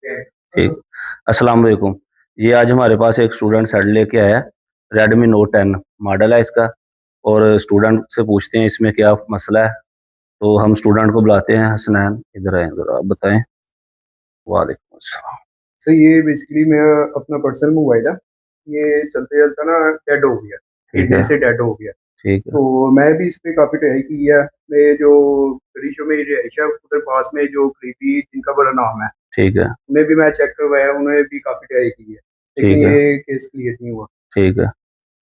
ठीक। अस्सलाम वालेकुम। ये आज हमारे पास एक स्टूडेंट सेट लेके आया है। रेडमी नोट 10 मॉडल है इसका। और स्टूडेंट से पूछते हैं इसमें क्या मसला है। तो हम स्टूडेंट को बुलाते हैं। हसनैन, इधर आए, इधर आप बताएं। वालेकुम अस्सलाम। सर ये बेसिकली मेरा अपना पर्सनल मोबाइल है। ये चलते चलता ना डेड हो गया, ठीक इंडियन है। से डेड हो गया। ठीक है। तो मैं भी इस पे काफ़ी ट्राई की है। मैं जो रिशो में रिहाइश है उधर पास में जो करीबी जिनका बड़ा नाम है, ठीक है। उन्हें भी मैं चेक करवाया, उन्होंने भी काफ़ी ट्राई की है, लेकिन ठीक है। ये केस क्लियर नहीं हुआ। ठीक है।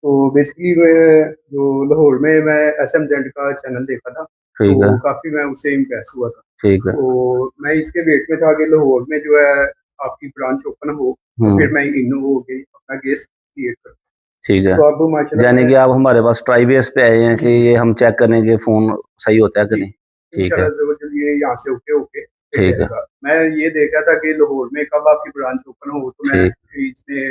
तो बेसिकली मैं जो लाहौर में मैं SM जेड का चैनल देखा था, ठीक है। तो काफ़ी मैं उससे इम्प्रेस हुआ था। ठीक है। तो मैं इसके वेट में था कि लाहौर में जो है आपकी ब्रांच ओपन हो, और फिर मैं इन हो के अपना केस क्लियर कर। ठीक है। तो अब माशाल्लाह यानी मैं कि आप हमारे पास ट्राई बेस पे आए हैं कि ये हम चेक करें कि फ़ोन सही होता है कि जी नहीं। ठीक है। इंशाल्लाह से वो चलिए यहाँ से होके होके फिर ठीक है। जाएगा। मैं ये देखा था कि लाहौर में कब आपकी ब्रांच ओपन हो, तो मैं ठीक। इसमें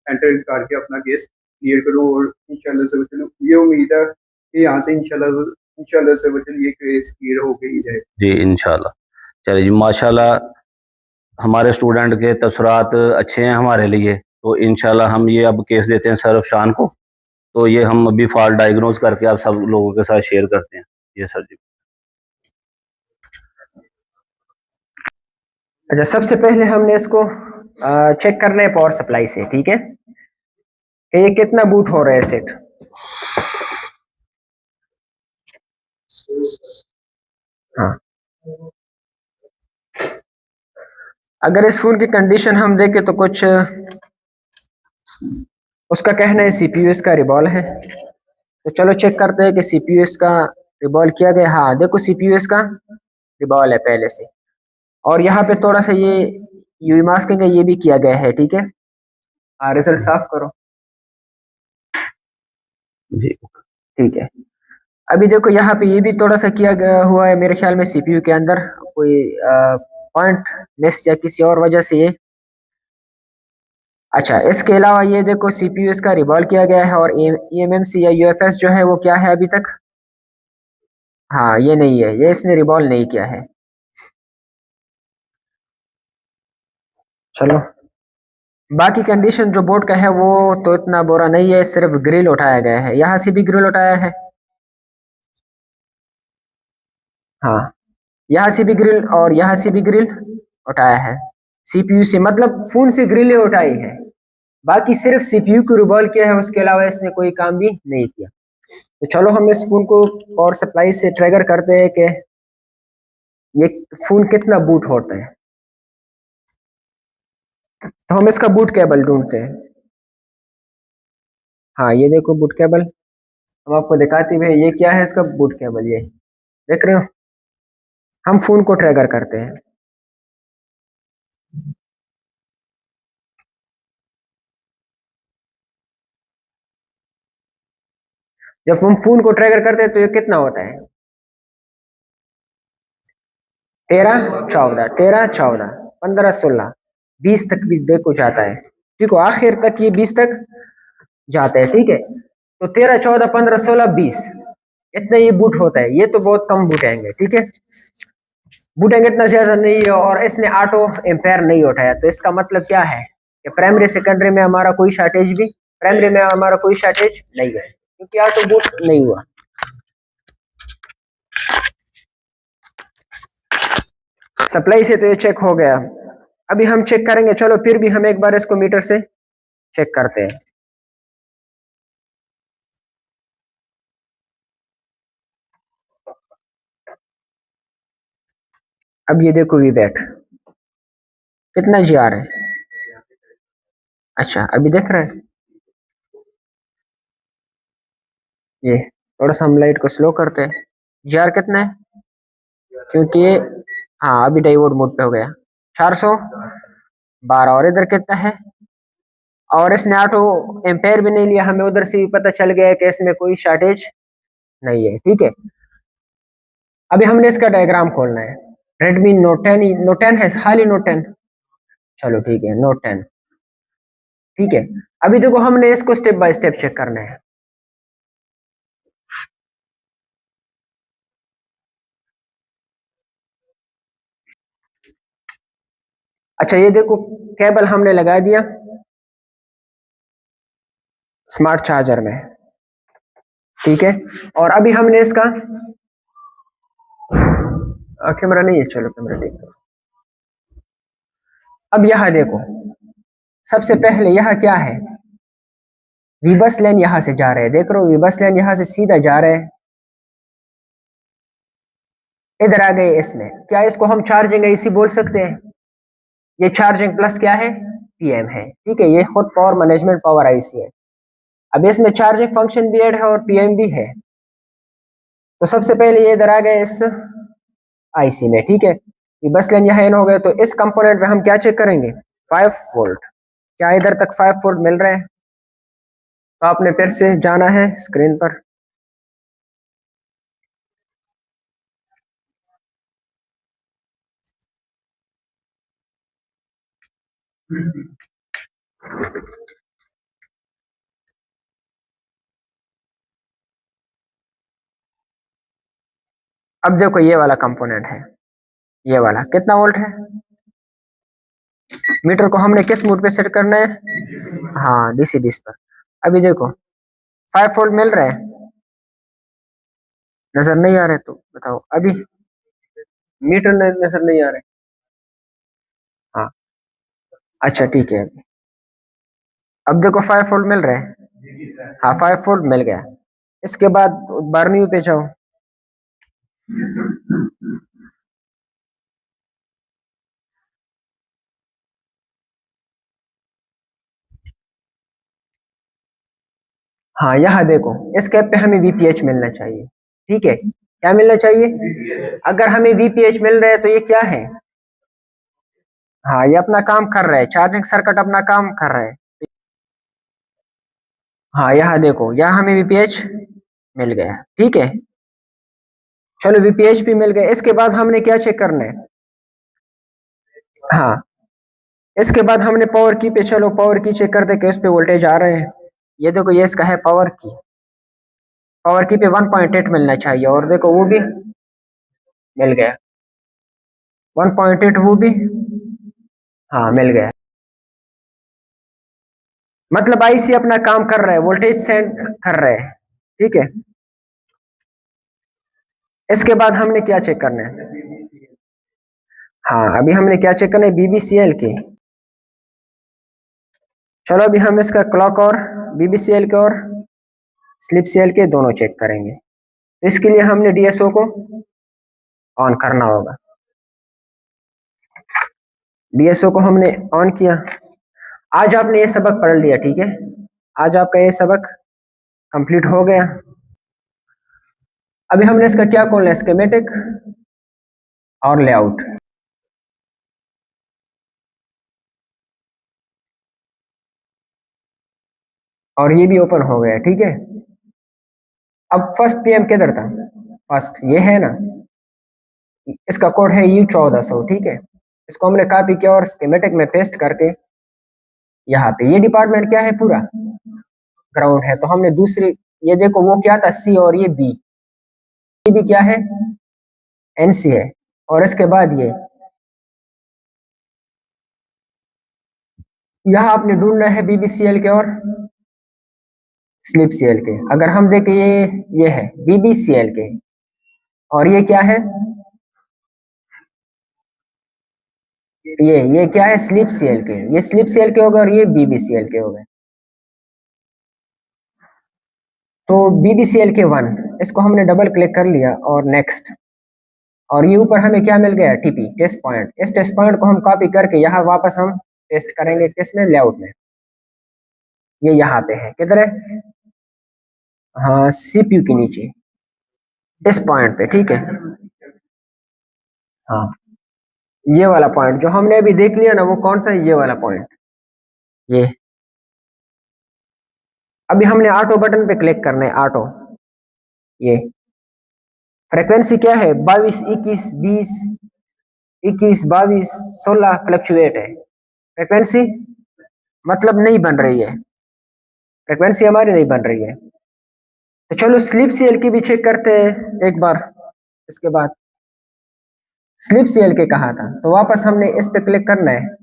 एंटर करके अपना केस क्लियर करूँ, और इंशाल्लाह से चलो ये उम्मीद है कि यहाँ से इंशाल्लाह से चलिए केस क्लियर होके ही जाए। जी, इंशाल्लाह। चलिए जी, माशाल्लाह हमारे स्टूडेंट के तसरात अच्छे हैं हमारे लिए। तो इंशाल्लाह हम ये अब केस देते हैं सर अफशान को। तो ये हम अभी फॉल्ट डायग्नोज करके आप सब लोगों के साथ शेयर करते हैं। ये सर जी। अच्छा, सबसे पहले हमने इसको चेक करना है पावर सप्लाई से, ठीक है, कि ये कितना बूट हो रहा है सेट। हाँ, अगर इस फोन की कंडीशन हम देखें तो कुछ उसका कहना है सीपीयू इसका रिबॉल है। तो चलो चेक करते हैं कि सीपीयू इसका रिबॉल किया गया। हाँ देखो, सीपीयू इसका रिबॉल है पहले से। और यहाँ पे थोड़ा सा ये यूवी मास्किंग का ये भी किया गया है, ठीक है। हाँ, रिजल्ट साफ करो। जी। ठीक है, अभी देखो यहाँ पे ये भी थोड़ा सा किया गया हुआ है मेरे ख्याल में सीपीयू के अंदर कोई पॉइंट मिस या किसी और वजह से ये। अच्छा, इसके अलावा ये देखो सीपीयू इसका रिवॉल्व किया गया है, और ईएमएमसी या यूएफएस जो है वो क्या है अभी तक। हाँ, ये नहीं है, ये इसने रिवॉल्व नहीं किया है। चलो, बाकी कंडीशन जो बोर्ड का है वो तो इतना बुरा नहीं है, सिर्फ ग्रिल उठाया गया है, यहाँ से भी ग्रिल उठाया है। हाँ, यहाँ से भी ग्रिल और यहाँ से भी ग्रिल उठाया है। सीपीयू से मतलब फोन से ग्रिल उठाई है, बाकी सिर्फ सीपीयू को रिवॉल्व किया है, उसके अलावा इसने कोई काम भी नहीं किया। तो चलो हम इस फोन को पावर सप्लाई से ट्रिगर करते हैं कि ये फोन कितना बूट होता है। तो हम इसका बूट केबल ढूंढते हैं। हाँ, ये देखो बूट केबल, हम आपको दिखाते हुए, ये क्या है इसका बूट केबल, ये देख रहे हो। हम फोन को ट्रिगर करते हैं। जब हम फोन को ट्रिगर करते हैं तो ये कितना होता है, 13 14 13 14 15 16 20 तक भी देखो जाता है। ठीक है, आखिर तक ये 20 तक जाता है, ठीक है। तो 13 14 15 16 20 इतना ये बूट होता है। ये तो बहुत कम बूट आएंगे, ठीक है। बूटेंगे इतना ज्यादा नहीं है, और इसने ऑटो एम्पेयर नहीं उठाया, तो इसका मतलब क्या है कि प्राइमरी सेकेंडरी में हमारा कोई शॉर्टेज भी, प्राइमरी में हमारा कोई शॉर्टेज नहीं है, क्योंकि ऑटो बूट नहीं हुआ। सप्लाई से तो ये चेक हो गया। अभी हम चेक करेंगे, चलो फिर भी हम एक बार इसको मीटर से चेक करते हैं। अब ये देखो वी बैट कितना जी आ रहा है। अच्छा, अभी देख रहे हैं, ये थोड़ा सा हम लाइट को स्लो करते हैं। जी आर कितना है, क्योंकि ये, हाँ अभी डाइवर्ट मोड पे हो गया। 412। और इधर कितना है, और इसने ऑटो एम्पेयर भी नहीं लिया, हमें उधर से भी पता चल गया है कि इसमें कोई शॉर्टेज नहीं है, ठीक है। अभी हमने इसका डायग्राम खोलना है। रेडमी नोट 10 है, खाली नोट 10। चलो ठीक है, नोट 10, ठीक है। अभी देखो हमने इसको स्टेप बाय स्टेप चेक करना है। अच्छा ये देखो केबल हमने लगा दिया स्मार्ट चार्जर में, ठीक है। और अभी हमने इसका कैमरा नहीं है, चलो कैमरा देखो। अब यहाँ देखो सबसे पहले यहाँ क्या है, वीबस लाइन यहाँ से जा रहे हैं, देख रहे हो वीबस लाइन यहाँ से सीधा जा रहे हैं, इधर आ गए इसमें। क्या इसको हम चार्जिंग एसी बोल सकते हैं? ये चार्जिंग प्लस क्या है, पीएम है, ठीक है। ये खुद पावर मैनेजमेंट पावर आईसी है। अब इसमें चार्जिंग फंक्शन भी ऐड है और पीएम भी है। तो सबसे पहले ये इधर आ गए इस आईसी में, ठीक है। ये बस लाइन यहाँ इन हो गए, तो इस कंपोनेंट में हम क्या चेक करेंगे, 5 वोल्ट। क्या इधर तक 5 वोल्ट मिल रहे हैं? तो आपने फिर से जाना है स्क्रीन पर, अब देखो ये वाला कंपोनेंट है, ये वाला कितना वोल्ट है। मीटर को हमने किस मोड पे सेट करना है, हाँ डीसी 20 पर। अभी देखो 5 वोल्ट मिल रहा है, नजर नहीं आ रहे तो बताओ अभी, मीटर नजर नहीं आ रहे, हाँ अच्छा ठीक है। अब देखो 5 वोल्ट मिल रहा है, हाँ 5 वोल्ट मिल गया। इसके बाद बर्नियों पे जाओ, हाँ यहाँ देखो इस कैप पे हमें वीपीएच मिलना चाहिए, ठीक है। क्या मिलना चाहिए, अगर हमें वीपीएच मिल रहा है तो ये क्या है, हाँ ये अपना काम कर रहा है, चार्जिंग सर्किट अपना काम कर रहा है। हाँ यहाँ देखो यहाँ हमें वीपीएच मिल गया, ठीक है। चलो वीपीएच भी मिल गया। इसके बाद हमने क्या चेक करना है, हाँ इसके बाद हमने पावर की पे, चलो पावर की चेक करते कि उस पे वोल्टेज आ रहे हैं। ये देखो ये इसका है पावर की, पावर की पे 1.8 मिलना चाहिए, और देखो वो भी मिल गया 1.8, वो भी हाँ मिल गया। मतलब आईसी अपना काम कर रहा है, वोल्टेज सेंड कर रहा है, ठीक है। इसके बाद हमने क्या चेक करना है, हाँ अभी हमने क्या चेक करना है, बीबीसीएल के। चलो अभी हम इसका क्लॉक और बीबीसीएल के और स्लिप सीएल के दोनों चेक करेंगे। तो इसके लिए हमने डीएसओ को ऑन करना होगा। डीएसओ को हमने ऑन किया। आज आपने ये सबक पढ़ लिया, ठीक है। आज आपका ये सबक कंप्लीट हो गया। अभी हमने इसका क्या खोलना है, स्कीमेटिक और लेआउट। और ये भी ओपन हो गया, ठीक है। अब फर्स्ट पीएम किधर था, फर्स्ट ये है ना, इसका कोड है U1400, ठीक है। इसको हमने कॉपी किया और स्कीमेटिक में पेस्ट करके यहाँ पे, ये डिपार्टमेंट क्या है, पूरा ग्राउंड है। तो हमने दूसरी, ये देखो वो क्या था सी, और ये भी क्या है, एनसी है। और इसके बाद ये यहाँ आपने ढूंढना है बीबीसीएल के और स्लिप सीएल के। अगर हम देखें ये है बीबीसीएल के, और ये क्या है, ये क्या है, स्लिप सीएल के। ये स्लिप सीएल के हो गए और ये बीबीसीएल के हो गए। तो बीबीसीएल के 1, इसको हमने डबल क्लिक कर लिया और नेक्स्ट। और ये ऊपर हमें क्या मिल गया, टीपी टेस्ट पॉइंट। इस टेस्ट पॉइंट को हम कॉपी करके यहाँ वापस हम पेस्ट करेंगे, किसमें, लेआउट में। ये यहाँ पे है, किधर है, हाँ सीपीयू के नीचे इस पॉइंट पे, ठीक है। हाँ ये वाला पॉइंट जो हमने अभी देख लिया ना, वो कौन सा है, ये वाला पॉइंट। ये अभी हमने ऑटो बटन पे क्लिक करना है, ऑटो। ये फ्रीक्वेंसी क्या है, 22 21 20 21 22 16 फ्लक्चुएट है फ्रीक्वेंसी, मतलब नहीं बन रही है फ्रीक्वेंसी, हमारी नहीं बन रही है। तो चलो स्लीप सीएल की भी चेक करते हैं एक बार। इसके बाद स्लीप सीएल के कहा था, तो वापस हमने इस पे क्लिक करना है,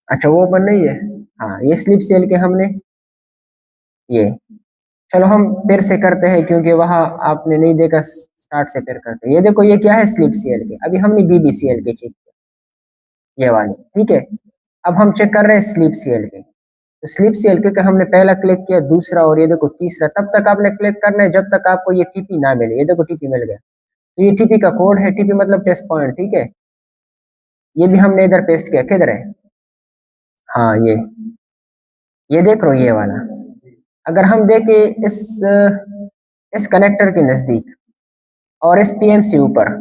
अच्छा वो ओपन नहीं है। हाँ ये स्लिप सेल के हमने ये, चलो हम फिर से करते हैं क्योंकि वहां आपने नहीं देखा, स्टार्ट से फिर करते हैं। ये देखो ये क्या है, स्लिप सीएल के। अभी हमने बीबीसीएल के चेक किया, ये वाले, ठीक है। अब हम चेक कर रहे हैं स्लिप सीएल के। तो स्लिप सीएल के हमने पहला क्लिक किया, दूसरा, और ये देखो तीसरा। तब तक आपने क्लिक करना है जब तक आपको ये टीपी ना मिले। ये देखो टीपी मिल गया, तो ये टीपी का कोड है, टीपी मतलब टेस्ट पॉइंट, ठीक है। ये भी हमने इधर पेस्ट किया, किधर है, हाँ ये देख रहे हो ये वाला। अगर हम देखे इस कनेक्टर के नजदीक और इस पीएमसी ऊपर,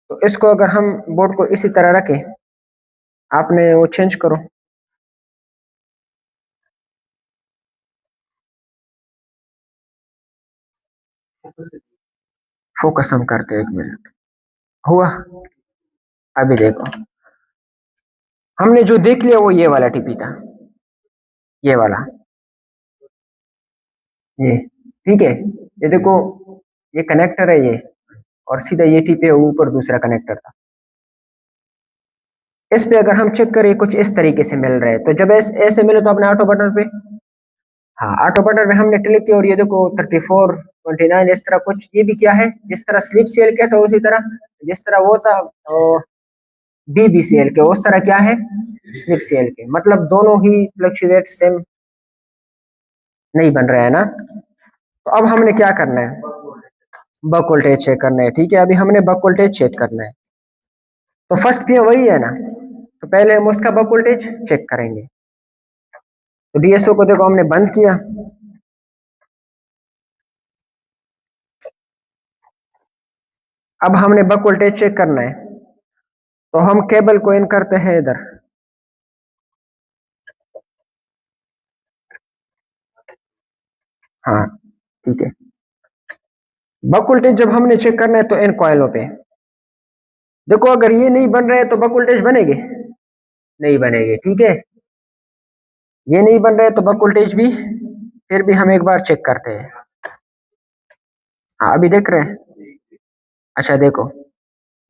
तो इसको अगर हम बोर्ड को इसी तरह रखें, आपने वो चेंज करो, फोकस हम करते हैं, 1 मिनट हुआ। अभी देखो हमने जो देख लिया वो ये वाला टीपी था, ये वाला, ये, ठीक है। ये देखो ये कनेक्टर है ये, और सीधा ये टीपी है, ऊपर दूसरा कनेक्टर था। इस पे अगर हम चेक करें कुछ इस तरीके से मिल रहा है, तो जब ऐसे मिले तो अपने ऑटो बटन पे, हाँ ऑटो बटन पे हमने क्लिक किया, और ये देखो 34 29 इस तरह कुछ। ये भी क्या है, जिस तरह स्लिप सेल क्या था उसी तरह, जिस तरह वो था बीबीसीएल के, उस तरह क्या है स्लिप सेल के। मतलब दोनों ही फ्लक्चुएट सेम नहीं बन रहा है ना। तो अब हमने क्या करना है, बक वोल्टेज चेक करना है, ठीक है। अभी हमने बक वोल्टेज चेक करना है, तो फर्स्ट पे वही है ना, तो पहले हम उसका बक वोल्टेज चेक करेंगे। तो डीएसओ को देखो हमने बंद किया, अब हमने बक वोल्टेज चेक करना है, तो हम केबल को इन करते हैं इधर, हाँ ठीक है। बक वोल्टेज जब हमने चेक करना है तो इन कॉइलों पे देखो, अगर ये नहीं बन रहे हैं तो बक वोल्टेज बनेंगे, नहीं बनेंगे, ठीक है। ये नहीं बन रहे तो बक वोल्टेज भी, फिर भी हम एक बार चेक करते हैं। हाँ अभी देख रहे हैं, अच्छा देखो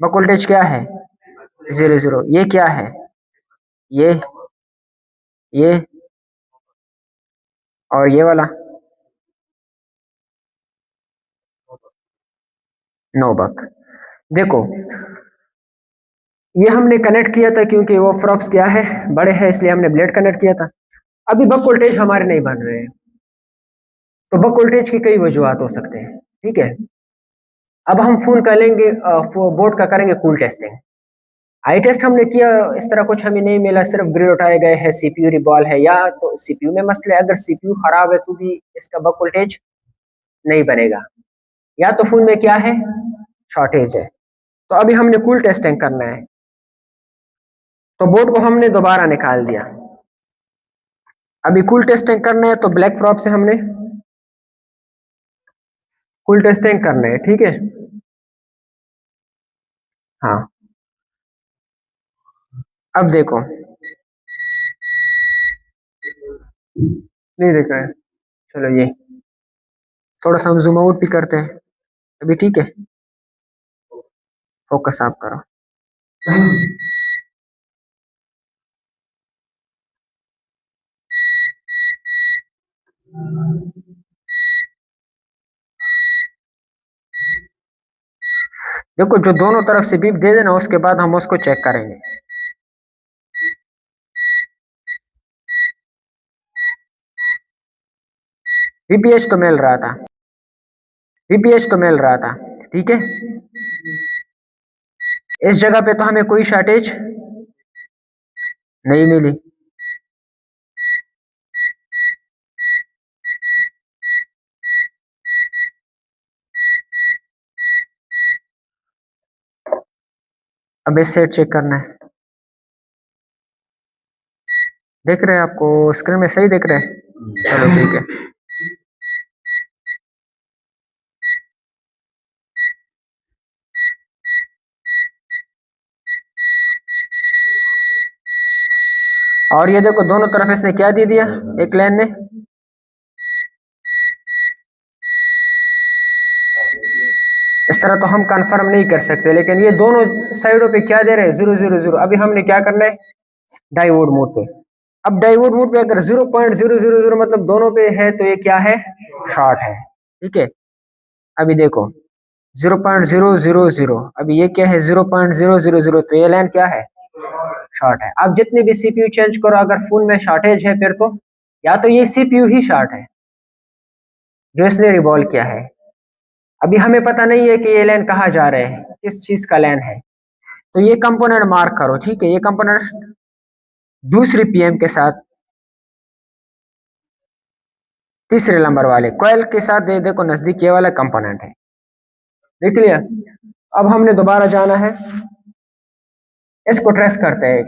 बक वोल्टेज क्या है, 0 0। ये क्या है, ये ये और ये वाला, नो बक। देखो ये हमने कनेक्ट किया था क्योंकि वो फ्रॉक्स क्या है, बड़े हैं, इसलिए हमने ब्लेड कनेक्ट किया था। अभी बक वोल्टेज हमारे नहीं बन रहे हैं, तो बक वोल्टेज की कई वजूहत हो सकते हैं, ठीक है। अब हम फोन कर लेंगे, बोर्ड का करेंगे कूल टेस्टिंग। आई टेस्ट हमने किया, इस तरह कुछ हमें नहीं मिला, सिर्फ ग्रिड उठाए गए हैं, सीपीयू रिबॉल है, या तो सीपीयू में मसला है, अगर सीपीयू खराब है तो भी इसका बक वोल्टेज नहीं बनेगा, या तो फोन में क्या है, शॉर्टेज है। तो अभी हमने कूल टेस्टिंग करना है, तो बोर्ड को हमने दोबारा निकाल दिया। अभी कूल टेस्टिंग करना है, तो ब्लैक फ्रॉप से हमने कूल टेस्टिंग करना है, ठीक है। हाँ अब देखो नहीं देख रहा है, चलो ये थोड़ा सा हम जूम आउट भी करते हैं अभी, ठीक है। फोकस आप करो, देखो जो दोनों तरफ से बीप दे देना, उसके बाद हम उसको चेक करेंगे। वीपीएच तो मिल रहा था, वीपीएच तो मिल रहा था, ठीक है। इस जगह पे तो हमें कोई शॉर्टेज नहीं मिली। अब इस सेट चेक करना है, देख रहे हैं आपको स्क्रीन में सही देख रहे हैं, चलो ठीक है। और ये देखो दोनों तरफ इसने क्या दे दिया, एक लाइन ने, इस तरह तो हम कंफर्म नहीं कर सकते, लेकिन ये दोनों साइडों पे क्या दे रहे हैं, 0 0 0। अभी हमने क्या करना है, डाइवोड मोड पे। अब डाइवोड मोड पे अगर 0.000 मतलब दोनों पे है तो ये क्या है, शॉर्ट है, ठीक है। अभी देखो 0.000, अभी ये क्या है 0.000, तो ये लाइन क्या है, शॉर्ट है। अब जितने भी सीपीयू चेंज करो, अगर फोन में शॉर्टेज है फिर तो या तो ये सीपीयू ही शॉर्ट है जो इसने रिवॉल्व किया है। अभी हमें पता नहीं है कि ये लाइन कहाँ जा रहे हैं, किस चीज का लाइन है, तो ये कंपोनेंट मार्क करो, ठीक है। ये कंपोनेंट दूसरी पीएम के साथ, तीसरे नंबर वाले कॉइल के साथ दे देखो नजदीक ये वाला कंपोनेंट है, देख लिया। अब हमने दोबारा जाना है, इसको ट्रेस करते हैं।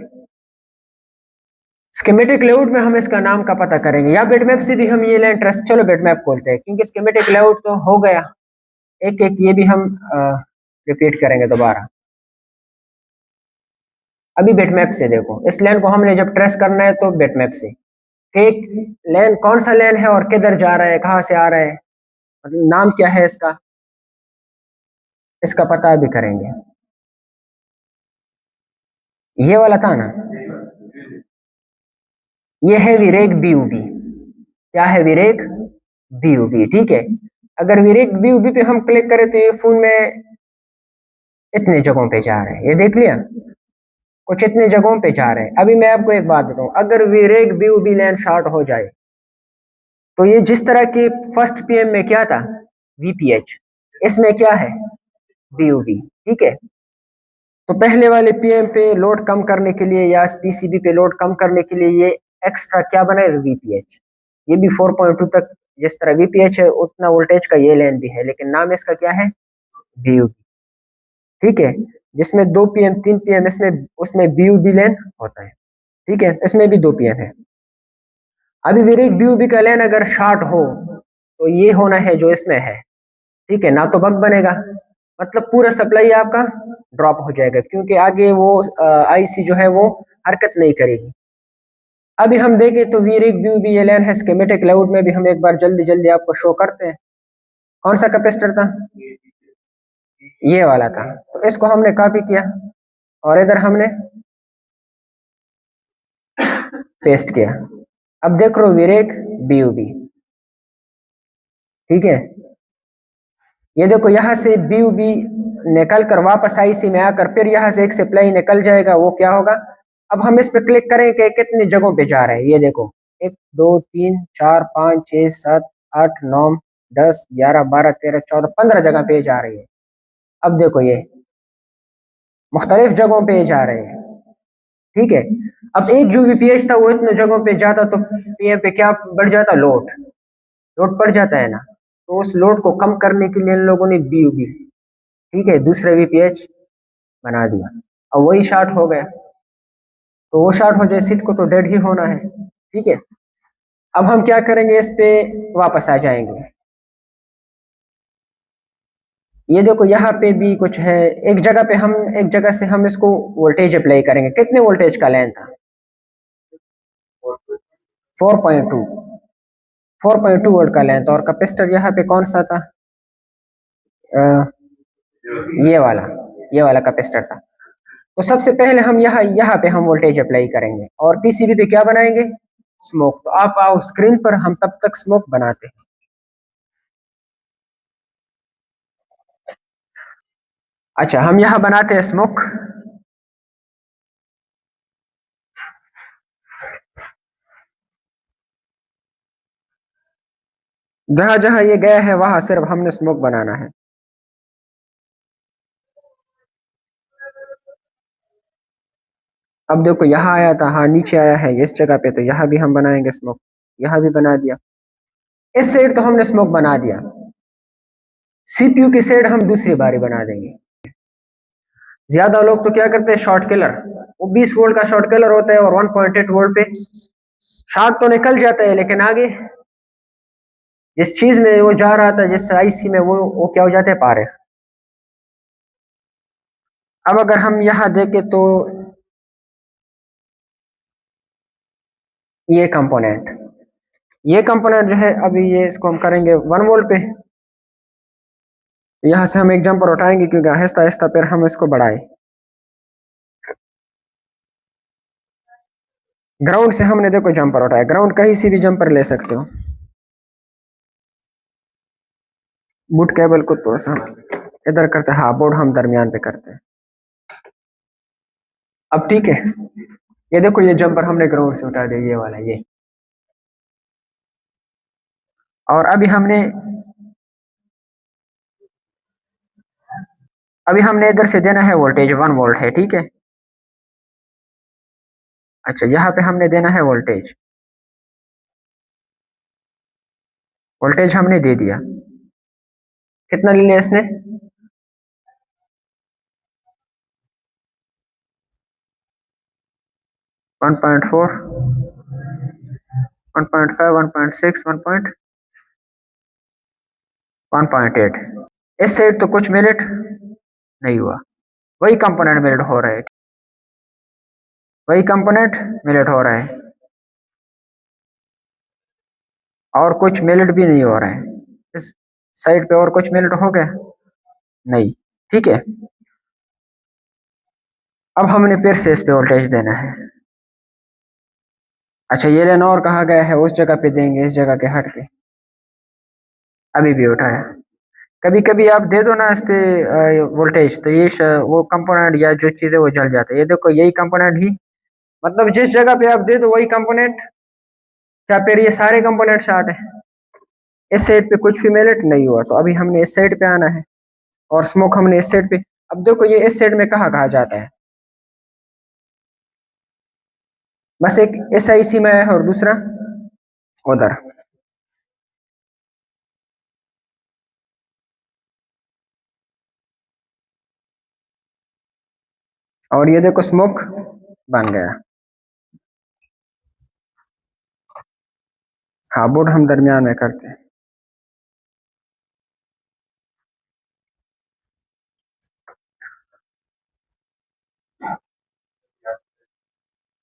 स्कीमेटिक लेआउट में हम इसका नाम का पता करेंगे, या बिटमैप से भी हम ये लाइन ट्रेस, चलो बिटमैप खोलते हैं क्योंकि स्कीमेटिक लेआउट तो हो गया, एक एक ये भी हम रिपीट करेंगे दोबारा। अभी बिटमैप से देखो, इस लाइन को हमने जब ट्रेस करना है तो बिटमैप से एक लाइन कौन सा लाइन है और किधर जा रहा है, कहाँ से आ रहा है, मतलब नाम क्या है इसका, इसका पता भी करेंगे। ये वाला था ना, ये है विरेक बीयूबी, क्या है विरेक बीयूबी, ठीक है। अगर विरेक बीयूबी पे हम क्लिक करें तो ये फोन में इतने जगहों पे जा रहे हैं, ये देख लिया, कुछ इतने जगहों पे जा रहे हैं। अभी मैं आपको एक बात बताऊं, अगर विरेक बीयूबी लाइन शॉर्ट हो जाए तो ये जिस तरह की फर्स्ट पीएम में क्या था वीपीएच, इसमें क्या है बीयूबी, ठीक है। तो पहले वाले पीएम पे लोड कम करने के लिए या पीसीबी पे लोड कम करने के लिए ये एक्स्ट्रा क्या बनाए वीपीएच, ये भी 4.2 तक जिस तरह वीपीएच है उतना वोल्टेज का ये लाइन भी है, लेकिन नाम इसका क्या है बीयूबी, ठीक है। जिसमें 2 पीएम 3 पीएम इसमें उसमें बीयूबी लाइन होता है, ठीक है। इसमें भी 2 पीएम है। अभी विरेक बीयूबी का लाइन अगर शॉर्ट हो तो ये होना है जो इसमें है, ठीक है, ना तो बग बनेगा, मतलब पूरा सप्लाई आपका ड्रॉप हो जाएगा क्योंकि आगे वो आईसी जो है वो हरकत नहीं करेगी। अभी हम देखें तो वीरिक व्यू भी ये लाइन है स्कीमेटिक क्लाउड में भी, हम एक बार जल्दी जल्दी आपको शो करते हैं। कौन सा कैपेसिटर था, ये वाला था, तो इसको हमने कॉपी किया और इधर हमने पेस्ट किया। अब देख लो वीरेक बीयूबी, ठीक है। ये देखो यहाँ से बीयूबी निकल कर वापस आईसी में आकर फिर यहाँ से एक सप्लाई निकल जाएगा, वो क्या होगा। अब हम इस पे क्लिक करें कि कितनी जगहों पे जा रहे हैं, ये देखो 1 2 3 4 5 6 7 8 9 10 11 12 13 14 15 जगह पे जा रही है। अब देखो ये मुख्तलिफ जगहों पे जा रहे हैं, ठीक है। अब एक जो वीपीएच था वो इतने जगहों पे जाता तो पीएम पे क्या बढ़ जाता, लोड, लोड बढ़ जाता है ना, तो उस लोड को कम करने के लिए इन लोगों ने बीयूबी, ठीक है, दूसरे वीपीएच बना दिया। अब वही शॉर्ट हो गया, तो वो शॉर्ट हो जाए सीट को तो डेड ही होना है, ठीक है। अब हम क्या करेंगे, इस पे वापस आ जाएंगे। ये देखो यहाँ पे भी कुछ है, एक जगह पे हम एक जगह से हम इसको वोल्टेज अप्लाई करेंगे। कितने वोल्टेज का लाइन था, 4.2 4.2 वोल्ट का लाइन था। और कैपेसिटर यहाँ पे कौन सा था, अ, ये वाला, ये वाला कैपेसिटर था। तो सबसे पहले हम यहाँ पे हम वोल्टेज अप्लाई करेंगे और पीसीबी पे क्या बनाएंगे, स्मोक। तो आप आओ स्क्रीन पर, हम तब तक स्मोक बनाते हैं। अच्छा, हम यहाँ बनाते हैं स्मोक। जहां जहां ये गया है वहां सिर्फ हमने स्मोक बनाना है। अब देखो यहाँ आया था, हाँ नीचे आया है इस जगह पे, तो यहाँ भी हम बनाएंगे स्मोक, यहाँ भी बना दिया। इस साइड तो हमने स्मोक बना दिया, सीपीयू की साइड हम दूसरी बारी बना देंगे। ज्यादा लोग तो क्या करते हैं, शॉर्ट किलर, वो 20 वोल्ट का शॉर्ट किलर होता है और 1.8 वोल्ट पे शॉर्ट तो निकल जाता है, लेकिन आगे जिस चीज में वो जा रहा था, जिस आईसी में, वो क्या हो जाते हैं, पारे। अब अगर हम यहाँ देखें तो ये कंपोनेंट, ये कंपोनेंट जो है अभी ये इसको हम करेंगे 1 वोल्ट पे। यहाँ से हम एक जंपर उठाएंगे क्योंकि आहिस्ता आहिस्ता फिर हम इसको बढ़ाए। ग्राउंड से हमने देखो जंपर उठाया, ग्राउंड कहीं से भी जंपर ले सकते हो। बूट केबल को थोड़ा सा इधर करते हैं, हाँ बोर्ड हम दरमियान पे करते हैं। अब ठीक है, ये देखो ये जंपर हमने ग्राउंड से उठा दिया, ये वाला ये। और अभी हमने इधर से देना है वोल्टेज 1 वोल्ट है, ठीक है। अच्छा यहाँ पे हमने देना है वोल्टेज, वोल्टेज हमने दे दिया। कितना ले लिया इसने? 1.4, 1.5, 1.6, 1.8। इस साइड तो कुछ मिनट नहीं हुआ, वही कंपोनेंट मिनट हो रहा है, वही कंपोनेंट मिनट हो रहा है, और कुछ मिनट भी नहीं हो रहा है। इस साइड पे और कुछ मिनट हो गया नहीं, ठीक है। अब हमने फिर से इस पे वोल्टेज देना है। अच्छा ये लेना और कहा गया है उस जगह पे देंगे, इस जगह के हट के। अभी भी उठाया, कभी कभी आप दे दो ना इस पे वोल्टेज, तो ये वो कंपोनेंट या जो चीजें वो जल जाते हैं। ये देखो यही कंपोनेंट ही, मतलब जिस जगह पे आप दे दो वही कंपोनेंट, क्या फिर ये सारे कंपोनेंट शॉर्ट है। इस साइड पे कुछ भी मिनट नहीं हुआ, तो अभी हमने इस साइड पे आना है, और स्मोक हमने इस साइड पे। अब देखो ये इस साइड में कहाँ कहा जाता है, बस एक SIC में है और दूसरा उधर। और ये देखो स्मोक बन गया। हाँ बोर्ड हम दरमियान में करते हैं।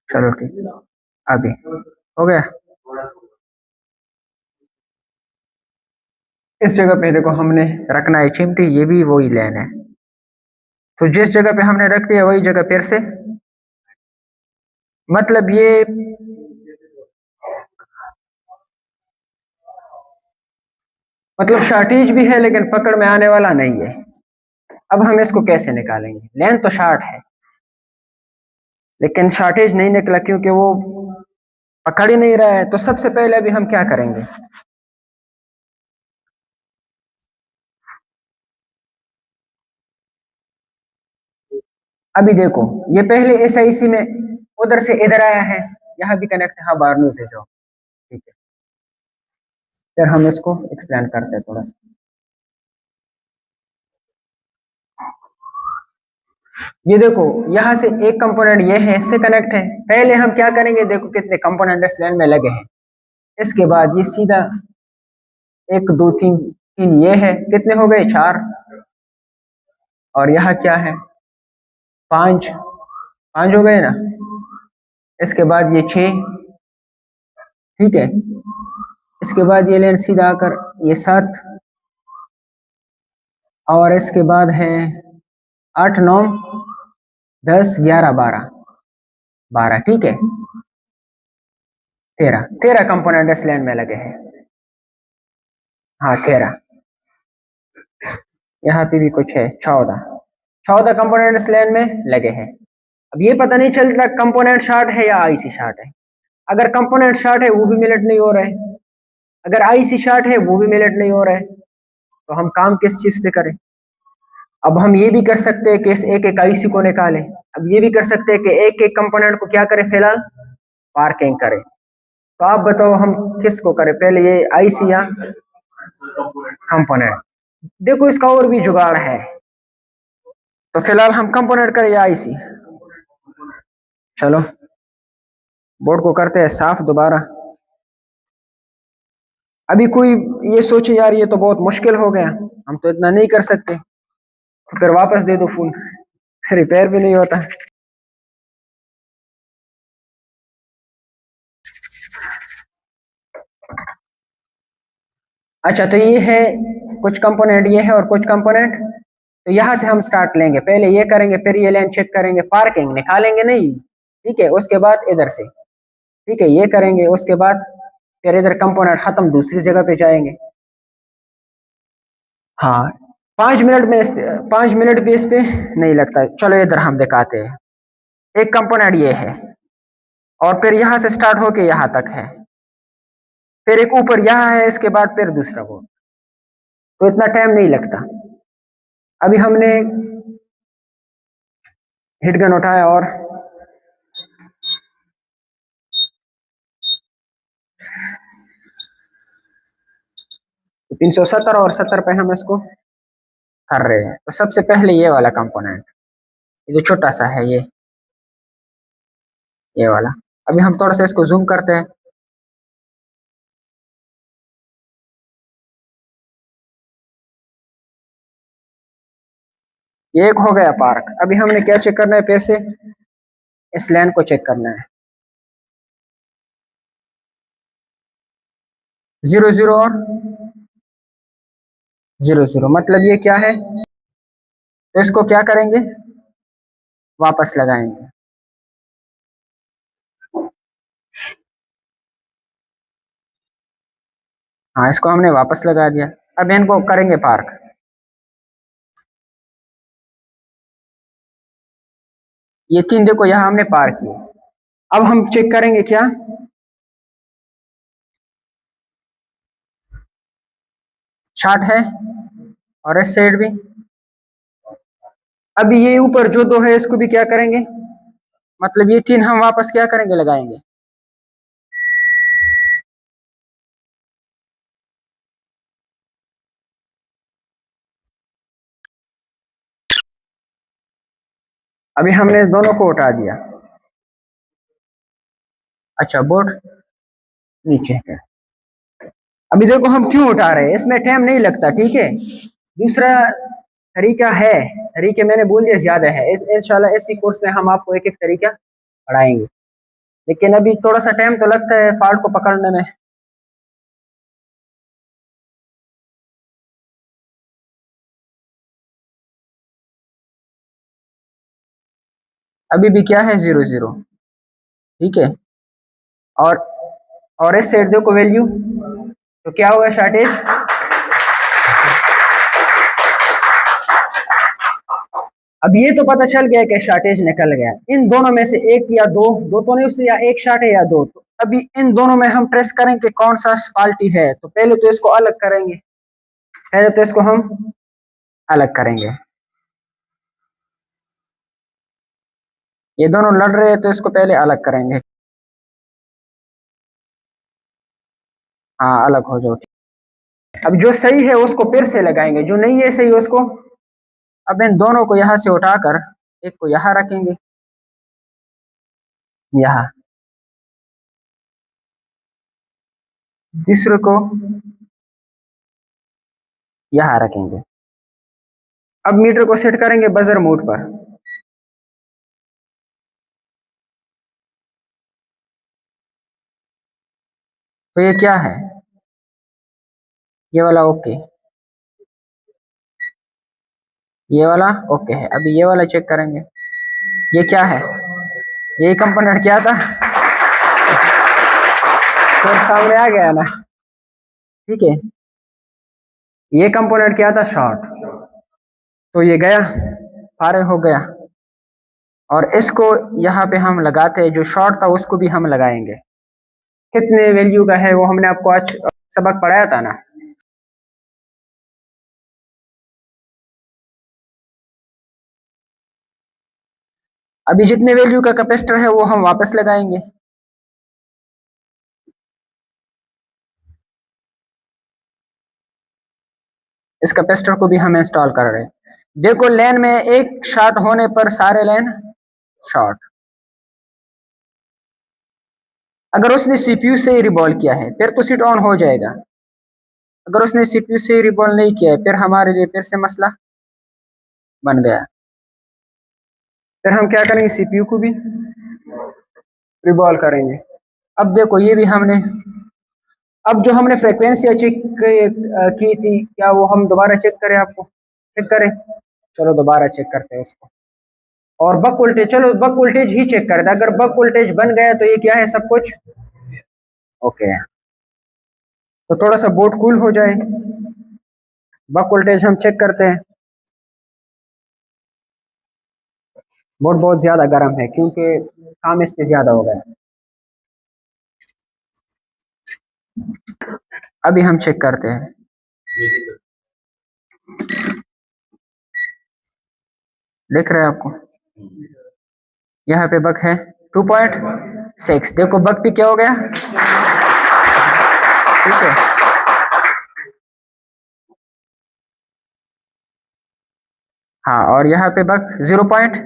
चलो ठीक, अभी हो गया। इस जगह पे देखो हमने रखना है चिमटी, ये भी वही लाइन है, तो जिस जगह पे हमने रख दिया वही जगह फिर से, मतलब ये मतलब शॉर्टेज भी है लेकिन पकड़ में आने वाला नहीं है। अब हम इसको कैसे निकालेंगे? लेंथ तो शॉर्ट है लेकिन शॉर्टेज नहीं निकला क्योंकि वो पकड़ ही नहीं रहा है। तो सबसे पहले अभी हम क्या करेंगे, अभी देखो ये पहले SIC में उधर से इधर आया है, यहाँ भी कनेक्ट है, हाँ बाहर नहीं उठे जाओ, ठीक है। फिर हम इसको एक्सप्लेन करते हैं थोड़ा सा। ये देखो यहाँ से एक कंपोनेंट ये है, इससे कनेक्ट है। पहले हम क्या करेंगे, देखो कितने कंपोनेंट इस लाइन में लगे हैं। इसके बाद ये सीधा 1 2 3 3 ये है, कितने हो गए 4, और यहाँ क्या है 5 5 हो गए ना। इसके बाद ये 6, ठीक है। इसके बाद ये लाइन सीधा आकर ये 7, और इसके बाद है 8 9 10 11 12, ठीक है। 13 कंपोनेंट इस लाइन में लगे हैं, हाँ 13। यहाँ पे भी कुछ है 14 कंपोनेंट इस लाइन में लगे हैं। अब ये पता नहीं चलता कंपोनेंट शॉर्ट है या IC शॉर्ट है। अगर कंपोनेंट शॉर्ट है वो भी मिनट नहीं हो रहा है, अगर IC शॉर्ट है वो भी मिनट नहीं हो रहा है, तो हम काम किस चीज पे करें? अब हम ये भी कर सकते हैं कि इस एक एक IC को निकालें, अब ये भी कर सकते हैं कि एक एक कंपोनेंट को क्या करें, फिलहाल पार्किंग करें। तो आप बताओ हम किसको करें, पहले ये IC या कंपोनेंट? देखो इसका और भी जुगाड़ है, तो फिलहाल हम कंपोनेंट करें या IC? चलो बोर्ड को करते हैं साफ दोबारा। अभी कोई ये सोचे यार ये तो बहुत मुश्किल हो गया, हम तो इतना नहीं कर सकते, तो फिर वापस दे दो फोन, रिपेयर भी नहीं होता। अच्छा तो ये है कुछ कंपोनेंट, ये है और कुछ कंपोनेंट, तो यहाँ से हम स्टार्ट लेंगे। पहले ये करेंगे, फिर ये लाइन चेक करेंगे, पार्किंग निकालेंगे नहीं, ठीक है। उसके बाद इधर से ठीक है, ये करेंगे। उसके बाद फिर इधर कंपोनेंट खत्म, दूसरी जगह पे जाएंगे। हाँ, 5 मिनट में 5 मिनट भी इस पे नहीं लगता। चलो इधर हम दिखाते हैं। एक कंपोनेंट ये है और फिर यहाँ से स्टार्ट होके यहाँ तक है, फिर एक ऊपर यहाँ है, इसके बाद फिर दूसरा बोर्ड। तो इतना टाइम नहीं लगता। अभी हमने हिट गन उठाया और तो 370 और 70 पे हम इसको कर रहे हैं। तो सबसे पहले ये वाला कंपोनेंट, ये जो छोटा सा है, ये वाला। अभी हम थोड़ा सा इसको जूम करते हैं। ये एक हो गया पार्क। अभी हमने क्या चेक करना है, फिर से इस लाइन को चेक करना है। 0 0 और 0 0, मतलब ये क्या है? तो इसको क्या करेंगे, वापस लगाएंगे। हाँ, इसको हमने वापस लगा दिया। अब इनको करेंगे पार्क। ये 3 देखो यहाँ हमने पार्क किए। अब हम चेक करेंगे क्या, शॉर्ट है और इस साइड भी। अभी ये ऊपर जो 2 है इसको भी क्या करेंगे, मतलब ये 3 हम वापस क्या करेंगे, लगाएंगे। अभी हमने इस दोनों को उठा दिया। अच्छा, बोर्ड नीचे है। अभी देखो हम क्यों उठा रहे हैं, इसमें टाइम नहीं लगता, ठीक है। दूसरा तरीका है, तरीके मैंने बोल दिया ज्यादा है। इंशाल्लाह इसी कोर्स में हम आपको एक एक तरीका पढ़ाएंगे, लेकिन अभी थोड़ा सा टाइम तो लगता है फॉल्ट को पकड़ने में। अभी भी क्या है, 0 0, ठीक है। और और इस साइड देखो वैल्यू, तो क्या हुआ, शॉर्टेज। अब ये तो पता चल गया कि शॉर्टेज निकल गया। इन दोनों में से एक या दो, दो तो नहीं, उससे या एक शॉर्ट है या दो। तो अभी इन दोनों में हम ट्रेस करें कि कौन सा फॉल्टी है। तो पहले तो इसको अलग करेंगे, पहले तो इसको हम अलग करेंगे। ये दोनों लड़ रहे हैं तो इसको पहले अलग करेंगे। हाँ, अलग हो जाओ। अब जो सही है उसको फिर से लगाएंगे, जो नहीं है सही उसको। अब इन दोनों को यहाँ से उठाकर एक को यहाँ रखेंगे, यहाँ, दूसरे को यहाँ रखेंगे। अब मीटर को सेट करेंगे बजर मोड पर। तो ये क्या है, ये वाला ओके, ये वाला ओके है। अभी ये वाला चेक करेंगे, ये क्या है, ये कंपोनेंट क्या था, तो सामने आ गया ना, ठीक है। ये कंपोनेंट क्या था, शॉर्ट, तो ये गया, फारे हो गया। और इसको यहाँ पे हम लगाते हैं, जो शॉर्ट था उसको भी हम लगाएंगे। कितने वैल्यू का है वो हमने आपको आज सबक पढ़ाया था ना। अभी जितने वैल्यू का कैपेसिटर है वो हम वापस लगाएंगे। इस कैपेसिटर को भी हम इंस्टॉल कर रहे हैं। देखो लेन में एक शॉर्ट होने पर सारे लेन शॉर्ट। अगर उसने सीपीयू से ही रिबॉल किया है फिर तो स्विच ऑन हो जाएगा। अगर उसने सीपीयू से ही रिबॉल नहीं किया है फिर हमारे लिए फिर से मसला बन गया। फिर हम क्या करेंगे, सीपीयू को भी रिबॉल करेंगे। अब देखो ये भी हमने, अब जो हमने फ्रीक्वेंसी चेक की थी, क्या वो हम दोबारा चेक करें, आपको चेक करें। चलो दोबारा चेक करते हैं इसको। और बक वोल्टेज, चलो बक वोल्टेज ही चेक करते हैं। अगर बक वोल्टेज बन गया तो ये क्या है, सब कुछ ओके है। तो थोड़ा सा बोर्ड कूल हो जाए, बक वोल्टेज हम चेक करते हैं। बोर्ड बहुत ज्यादा गर्म है क्योंकि काम इस पे ज्यादा हो गया। अभी हम चेक करते हैं। देख रहे हैं आपको, यहाँ पे बक है 2.6। देखो बक पे क्या हो गया, ठीक है। हाँ, और यहाँ पे बक 0.8।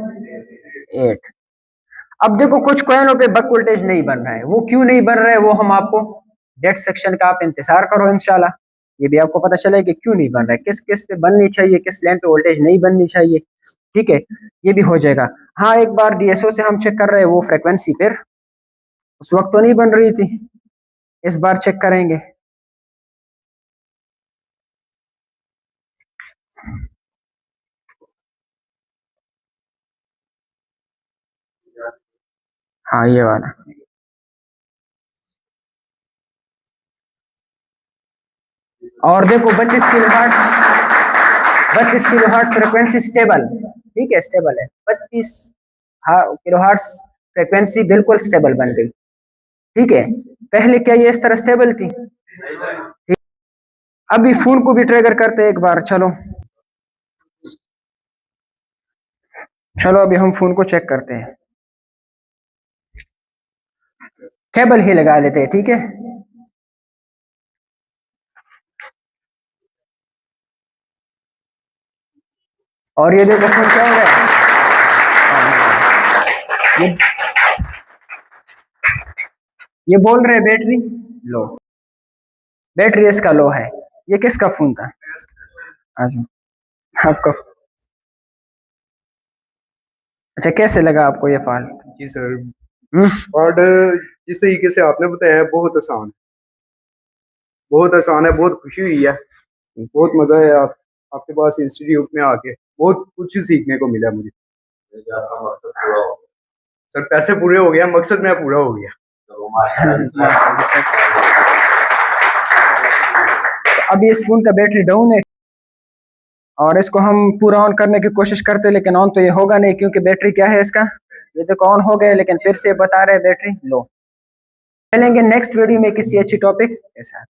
अब देखो कुछ कॉइनों पे बक वोल्टेज नहीं बन रहा है, वो क्यों नहीं बन रहा है वो हम आपको डेट सेक्शन का आप इंतजार करो, इंशाल्लाह ये भी आपको पता चलेगा कि क्यों नहीं बन रहा है, किस किस पे बननी चाहिए, किस लैंप पे वोल्टेज नहीं बननी चाहिए, ठीक है, ये भी हो जाएगा। हाँ, एक बार डीएसओ से हम चेक कर रहे हैं वो फ्रिक्वेंसी फिर उस वक्त तो नहीं बन रही थी, इस बार चेक करेंगे। हाँ, ये वाला और देखो 32 किलो हर्ट्ज फ्रिक्वेंसी स्टेबल, ठीक है, स्टेबल है 32 किलो हर्ट्ज फ्रिक्वेंसी बिल्कुल स्टेबल बन गई, ठीक है। पहले क्या ये इस तरह स्टेबल थी? ठीक। अभी फोन को भी ट्रिगर करते हैं एक बार, चलो अभी हम फोन को चेक करते हैं, केबल ही लगा लेते हैं, ठीक है। और ये देखो फोन क्या हो रहा है, ये बोल रहे बैटरी लो, बैटरी इसका लो है। ये किसका फोन था? अच्छा, आपका। अच्छा, कैसे लगा आपको ये फॉल्ट? जी सर, और जिस तरीके से आपने बताया है बहुत आसान है, बहुत आसान है, बहुत खुशी हुई है, बहुत मजा है आपके पास इंस्टीट्यूट में आके, बहुत कुछ सीखने को मिला मुझे। सर पैसे पूरे हो गया, मकसद में पूरा हो गया। अभी इस फोन का बैटरी डाउन है और इसको हम पूरा ऑन करने की कोशिश करते हैं, लेकिन ऑन तो ये होगा नहीं क्योंकि बैटरी क्या है इसका, ये देखो ऑन हो गया लेकिन फिर से बता रहे बैटरी लो। मिलेंगे नेक्स्ट वीडियो में किसी अच्छी टॉपिक के साथ।